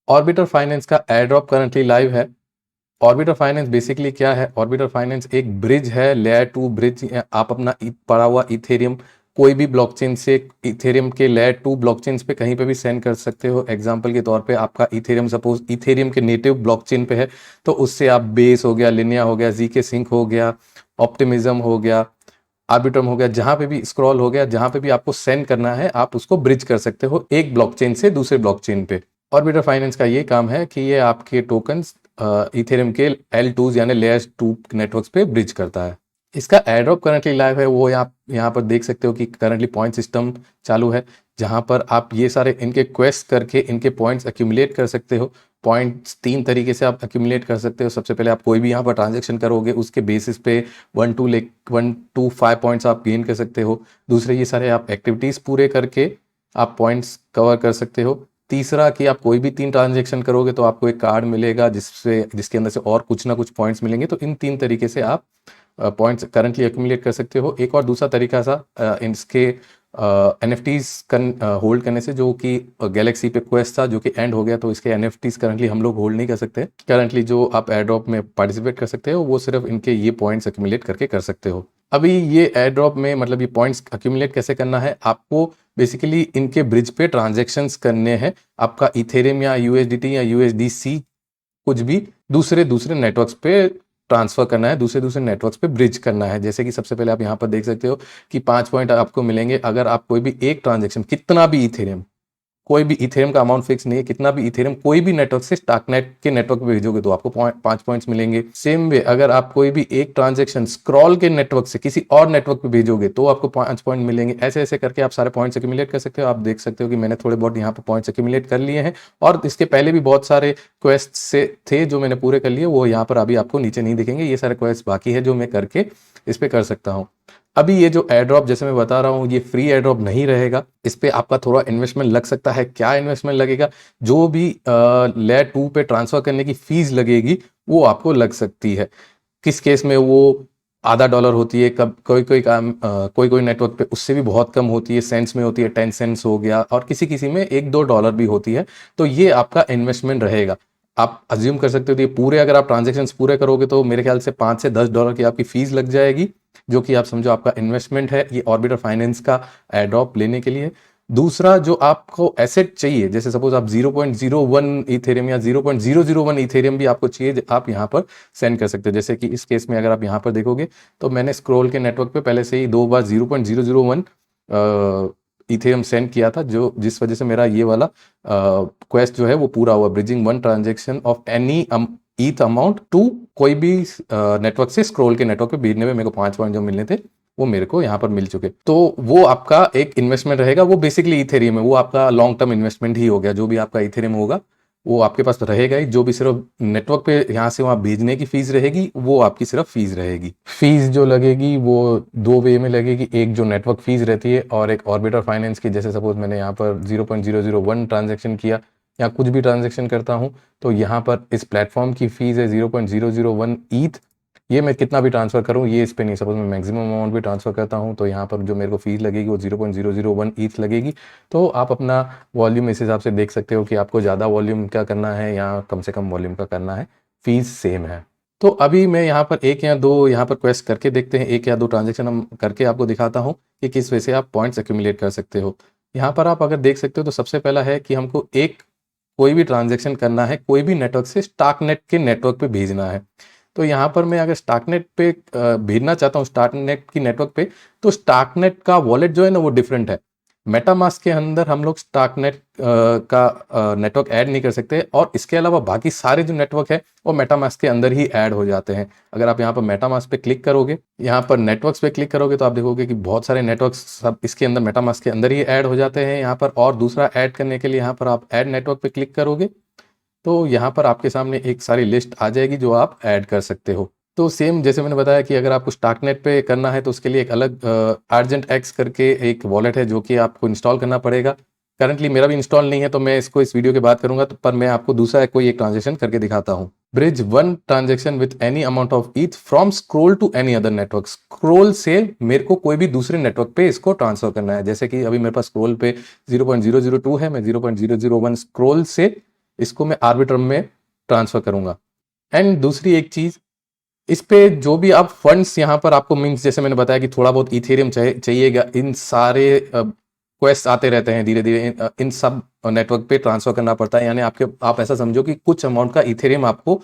Orbiter finance का air drop currently live है। Orbiter finance basically क्या है? ऑर्बिटर फाइनेंस एक ब्रिज है, लेयर 2 ब्रिज। आप अपना पड़ा हुआ इथेरियम कोई भी ब्लॉकचेन से इथेरियम के लेयर 2 ब्लॉकचेन पे कहीं पे भी सेंड कर सकते हो। एग्जांपल के तौर पे आपका इथेरियम सपोज इथेरियम के नेटिव ब्लॉकचेन पे है, तो उससे आप बेस हो गया, लिनिया हो गया, जीके सिंक हो गया, ऑप्टिमिज्म हो गया, आर्बिट्रम हो गया, जहां पे भी स्क्रॉल हो गया, जहां पे भी आपको सेंड करना है आप उसको ब्रिज कर सकते हो एक ब्लॉकचेन से दूसरे ब्लॉकचेन पे। ऑर्बिटर फाइनेंस का ये काम है कि ये आपके टोकन्स इथेरियम के L2 यानी लेयर 2 नेटवर्क्स पे ब्रिज करता है। इसका एयरड्रॉप करंटली लाइव है, वो आप यहाँ पर देख सकते हो कि करंटली पॉइंट सिस्टम चालू है, जहां पर आप ये सारे इनके क्वेस्ट करके इनके पॉइंट्स एक्यूमुलेट कर सकते हो। पॉइंट्स 3 तरीके से आप एक्यूमुलेट कर सकते हो। सबसे पहले आप कोई भी यहाँ पर ट्रांजेक्शन करोगे उसके बेसिस पे 1 to 5 पॉइंट्स आप गेन कर सकते हो। दूसरे, ये सारे आप एक्टिविटीज़ पूरे करके आप पॉइंट्स कवर कर सकते हो। तीसरा कि आप कोई भी 3 ट्रांजेक्शन करोगे तो आपको एक कार्ड मिलेगा जिसके अंदर से और कुछ ना कुछ पॉइंट्स मिलेंगे। तो इन 3 तरीके से आप पॉइंट्स करंटली एक्यूमुलेट कर सकते हो। एक और दूसरा तरीका इसके NFTs होल्ड करने से, जो कि गैलेक्सी पे क्वेस्ट था जो कि एंड हो गया, तो इसके NFTs करंटली हम लोग होल्ड नहीं कर सकते। करंटली जो आप एयर ड्रॉप में पार्टिसिपेट कर सकते हो वो सिर्फ इनके ये पॉइंट्स एक्यूमुलेट करके कर सकते हो। अभी ये एयर ड्रॉप में मतलब ये पॉइंट्स एक्यूमुलेट कैसे करना है, आपको बेसिकली इनके ब्रिज पे ट्रांजेक्शन्स करने हैं। आपका इथेरियम या USDT या USDC कुछ भी दूसरे दूसरे नेटवर्क्स पे ट्रांसफर करना है, दूसरे दूसरे नेटवर्क्स पे ब्रिज करना है। जैसे कि सबसे पहले आप यहाँ पर देख सकते हो कि 5 पॉइंट आपको मिलेंगे अगर आप कोई भी एक ट्रांजेक्शन, कितना भी इथेरियम, कोई भी इथेरियम का अमाउंट फिक्स नहीं है, कितना भी इथेरियम कोई भी नेटवर्क से स्टार्कनेट के नेटवर्क पे भेजोगे तो आपको 5 पॉइंट्स मिलेंगे। सेम वे अगर आप कोई भी एक ट्रांजेक्शन स्क्रॉल के नेटवर्क से किसी और नेटवर्क पे भेजोगे तो आपको 5 पॉइंट मिलेंगे। ऐसे ऐसे करके आप सारे पॉइंट्स एक्यूमुलेट कर सकते हो। आप देख सकते हो कि मैंने थोड़े बहुत यहाँ पे पॉइंट्स एक्यूमुलेट कर लिए हैं, और इसके पहले भी बहुत सारे क्वेस्ट से थे जो मैंने पूरे कर लिए, वो यहाँ पर अभी आपको नीचे नहीं दिखेंगे। ये सारे क्वेस्ट बाकी है जो मैं करके इस पे कर सकता हूँ। अभी ये जो एयर ड्रॉप जैसे मैं बता रहा हूँ ये फ्री एयर ड्रॉप नहीं रहेगा, इस पे आपका थोड़ा इन्वेस्टमेंट लग सकता है। क्या इन्वेस्टमेंट लगेगा? जो भी लेयर 2 पे ट्रांसफर करने की फीस लगेगी वो आपको लग सकती है। किस केस में वो $0.50 होती है, कब कोई कोई नेटवर्क पे उससे भी बहुत कम होती है, सेंट्स में होती है, 10 सेंट्स हो गया, और किसी किसी में $1-2 भी होती है। तो ये आपका इन्वेस्टमेंट रहेगा। आप अज्यूम कर सकते हो कि पूरे अगर आप ट्रांजेक्शन पूरे करोगे तो मेरे ख्याल से $5 से $10 की आपकी फीस लग जाएगी, जो कि आप समझो आपका इन्वेस्टमेंट है ये ऑर्बिटर फाइनेंस का एयर ड्रॉप लेने के लिए। दूसरा, जो आपको एसेट चाहिए, जैसे सपोज आप 0.01 इथेरियम या 0.001 इथेरियम भी आपको चाहिए, आप यहाँ पर सेंड कर सकते हो। जैसे कि इस केस में अगर आप यहाँ पर देखोगे तो मैंने स्क्रॉल के नेटवर्क पे पहले से ही 2 बार 0.001 इथेरियम सेंड किया था, जो जिस वजह से मेरा ये वाला क्वेस्ट जो है वो पूरा हुआ। Bridging 1 transaction of any ETH amount to कोई भी नेटवर्क से स्क्रॉल के नेटवर्क पे भेजने में मेरे को 5 पॉइंट जो मिलने थे वो मेरे को यहाँ पर मिल चुके। तो वो आपका एक इन्वेस्टमेंट रहेगा, वो बेसिकली इथेरियम है, वो आपका लॉन्ग टर्म इन्वेस्टमेंट ही हो गया। जो भी आपका इथेरियम होगा वो आपके पास रहेगा ही, जो भी सिर्फ नेटवर्क पे यहाँ से वहाँ भेजने की फीस रहेगी वो आपकी सिर्फ फीस रहेगी। फीस जो लगेगी वो 2 वे में लगेगी, एक जो नेटवर्क फीस रहती है और एक ऑर्बिटर फाइनेंस की। जैसे सपोज मैंने यहाँ पर 0.001 ट्रांजेक्शन किया या कुछ भी ट्रांजेक्शन करता हूँ तो यहाँ पर इस प्लेटफॉर्म की फीस है 0.001 ईथ। ये मैं कितना भी ट्रांसफर करूँ ये इस पे नहीं, सपोज मैं मैक्सिमम अमाउंट भी ट्रांसफर करता हूँ तो यहाँ पर जो मेरे को फीस लगेगी वो 0.001 ईथ लगेगी। तो आप अपना वॉल्यूम इस हिसाब से देख सकते हो कि आपको ज़्यादा वॉल्यूम का करना है या कम से कम वॉल्यूम का करना है, फीस सेम है। तो अभी मैं यहाँ पर 1 या 2 यहाँ पर क्वेस्ट करके देखते हैं, 1 या 2 ट्रांजेक्शन हम करके आपको दिखाता हूँ कि किस वजह से आप पॉइंट्स एक्यूमुलेट कर सकते हो। यहाँ पर आप अगर देख सकते हो तो सबसे पहला है कि हमको कोई भी ट्रांजेक्शन करना है कोई भी नेटवर्क से स्टार्कनेट के नेटवर्क पे भेजना है। तो यहाँ पर मैं अगर स्टार्कनेट पे भेजना चाहता हूँ स्टार्कनेट की नेटवर्क पे, तो स्टार्कनेट का वॉलेट जो है ना वो डिफरेंट है। मेटामास्क के अंदर हम लोग स्टार्कनेट का नेटवर्क ऐड नहीं कर सकते, और इसके अलावा बाकी सारे जो नेटवर्क है वो मेटामास्क के अंदर ही ऐड हो जाते हैं। अगर आप यहाँ पर मेटामास्क पे क्लिक करोगे, यहाँ पर नेटवर्क्स पे क्लिक करोगे तो आप देखोगे कि बहुत सारे नेटवर्क्स सब इसके अंदर मेटामास्क के अंदर ही ऐड हो जाते हैं यहाँ पर। और दूसरा ऐड करने के लिए यहाँ पर आप ऐड नेटवर्क पे क्लिक करोगे तो यहाँ पर आपके सामने एक सारी लिस्ट आ जाएगी जो आप ऐड कर सकते हो। तो सेम जैसे मैंने बताया कि अगर आपको स्टार्कनेट पे करना है तो उसके लिए एक अलग अर्जेंट एक्स करके एक वॉलेट है जो कि आपको इंस्टॉल करना पड़ेगा। करंटली मेरा भी इंस्टॉल नहीं है तो मैं इसको इस वीडियो के बाद करूंगा, तो पर मैं आपको दूसरा कोई एक ट्रांजेक्शन करके दिखाता हूँ। Bridge 1 transaction with any amount of ETH from Scroll to any other network. Scroll से मेरे को कोई भी दूसरे नेटवर्क पे इसको ट्रांसफर करना है। जैसे कि अभी मेरे पास स्क्रोल पे 0.002 है, मैं 0.001 स्क्रोल से इसको मैं आर्बिट्रम में ट्रांसफर करूंगा। एंड दूसरी एक चीज, इस पे जो भी आप फंड्स यहाँ पर आपको मीन्स जैसे मैंने बताया कि थोड़ा बहुत इथेरियम चाहिएगा, इन सारे क्वेस्ट आते रहते हैं धीरे धीरे, इन सब नेटवर्क पे ट्रांसफर करना पड़ता है। यानी आप ऐसा समझो कि कुछ अमाउंट का इथेरियम आपको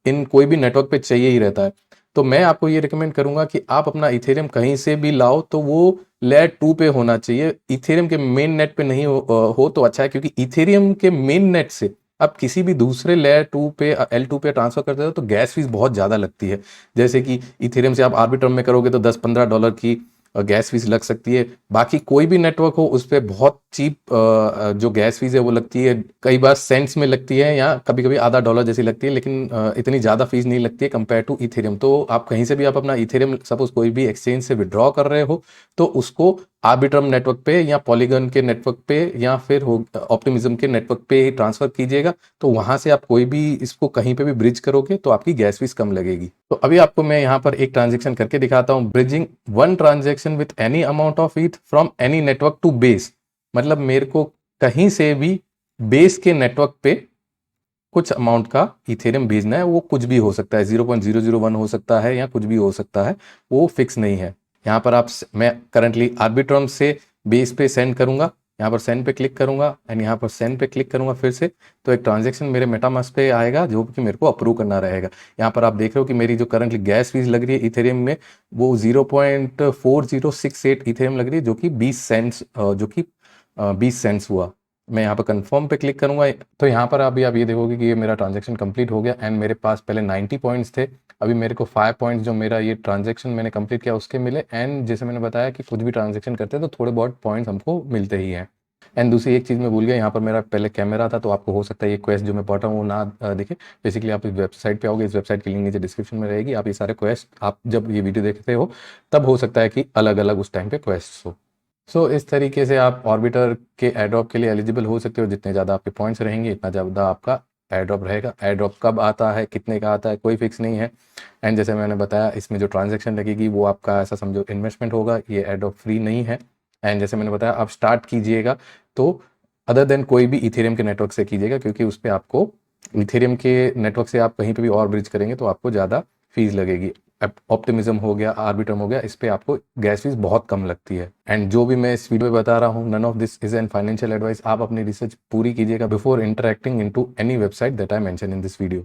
इन कोई भी नेटवर्क पे चाहिए ही रहता है। तो मैं आपको ये रिकमेंड करूंगा कि आप अपना इथेरियम कहीं से भी लाओ तो वो लेयर 2 पे होना चाहिए, इथेरियम के मेन नेट पे नहीं हो तो अच्छा है, क्योंकि इथेरियम के मेन नेट से आप किसी भी दूसरे लेयर 2 पे L2 पे ट्रांसफर करते हो तो गैस फीस बहुत ज़्यादा लगती है। जैसे कि इथेरियम से आप आर्बिट्रम में करोगे तो $10-15 की गैस फीस लग सकती है। बाकी कोई भी नेटवर्क हो उस पर बहुत चीप जो गैस फीस है वो लगती है, कई बार सेंट्स में लगती है या कभी कभी आधा डॉलर जैसी लगती है, लेकिन इतनी ज़्यादा फीस नहीं लगती है कंपेयर टू इथेरियम। तो आप कहीं से भी आप अपना इथेरियम सपोज कोई भी एक्सचेंज से विड्रॉ कर रहे हो तो उसको आर्बिट्रम नेटवर्क पे या पॉलीगन के नेटवर्क पे या फिर ऑप्टिमिज्म के नेटवर्क पे ही ट्रांसफर कीजिएगा। तो वहां से आप कोई भी इसको कहीं पे भी ब्रिज करोगे तो आपकी गैस फीस कम लगेगी। तो अभी आपको मैं यहाँ पर एक ट्रांजेक्शन करके दिखाता हूँ, bridging one transaction with any amount of ETH from any network to Base. मतलब मेरे को कहीं से भी बेस के नेटवर्क पे कुछ अमाउंट का इथेरियम भेजना है, वो कुछ भी हो सकता है, 0.001 हो सकता है या कुछ भी हो सकता है, वो फिक्स नहीं है। यहाँ पर मैं करंटली आर्बिट्रम से बेस पे सेंड करूंगा, यहाँ पर सेंड पे क्लिक करूंगा एंड यहाँ पर सेंड पे क्लिक करूंगा फिर से, तो एक ट्रांजेक्शन मेरे मेटामास्क पे आएगा जो कि मेरे को अप्रूव करना रहेगा। यहाँ पर आप देख रहे हो कि मेरी जो करंटली गैस फीस लग रही है इथेरियम में वो 0.4068 इथेरियम लग रही है, जो कि 20 सेंट्स हुआ। मैं यहाँ पर कंफर्म पे क्लिक करूंगा तो यहाँ पर अभी आप ये देखोगे कि ये मेरा ट्रांजेक्शन कंप्लीट हो गया एंड मेरे पास पहले 90 पॉइंट्स थे, अभी मेरे को 5 पॉइंट्स जो मेरा ये ट्रांजेक्शन मैंने कंप्लीट किया उसके मिले। एंड जैसे मैंने बताया कि कुछ भी ट्रांजेक्शन करते हैं तो थोड़े बहुत पॉइंट्स हमको मिलते ही हैं। एंड दूसरी एक चीज़ मैं भूल गया, यहाँ पर मेरा पहले कैमरा था तो आपको हो सकता है ये क्वेस्ट जो मैं पढ़ रहा हूँ वो ना दिखे। बेसिकली आप इस वेबसाइट पे आओगे, इस वेबसाइट की लिंक नीचे डिस्क्रिप्शन में रहेगी, आप ये सारे क्वेस्ट आप जब ये वीडियो देखते हो तब हो सकता है कि अलग अलग उस टाइम पे क्वेस्ट हो। सो इस तरीके से आप ऑर्बिटर के एयरड्रॉप के लिए एलिजिबल हो सकते हो। जितने ज़्यादा आपके पॉइंट्स रहेंगे इतना ज़्यादा आपका एयरड्रॉप रहेगा। एयरड्रॉप कब आता है, कितने का आता है, कोई फिक्स नहीं है। एंड जैसे मैंने बताया इसमें जो ट्रांजैक्शन लगेगी वो आपका ऐसा समझो इन्वेस्टमेंट होगा, ये एयरड्रॉप फ्री नहीं है। एंड जैसे मैंने बताया आप स्टार्ट कीजिएगा तो अदर देन कोई भी इथेरियम के नेटवर्क से कीजिएगा, क्योंकि उस पर आपको इथेरियम के नेटवर्क से आप कहीं पर भी और ब्रिज करेंगे तो आपको ज़्यादा फीस लगेगी। ऑप्टिमिज्म हो गया, आर्बिट्रम हो गया, इस पे आपको गैस फीस बहुत कम लगती है। एंड जो भी मैं इस वीडियो में बता रहा हूँ, none of this is an financial advice. आप अपनी रिसर्च पूरी कीजिएगा before interacting into any website that I mention in this video.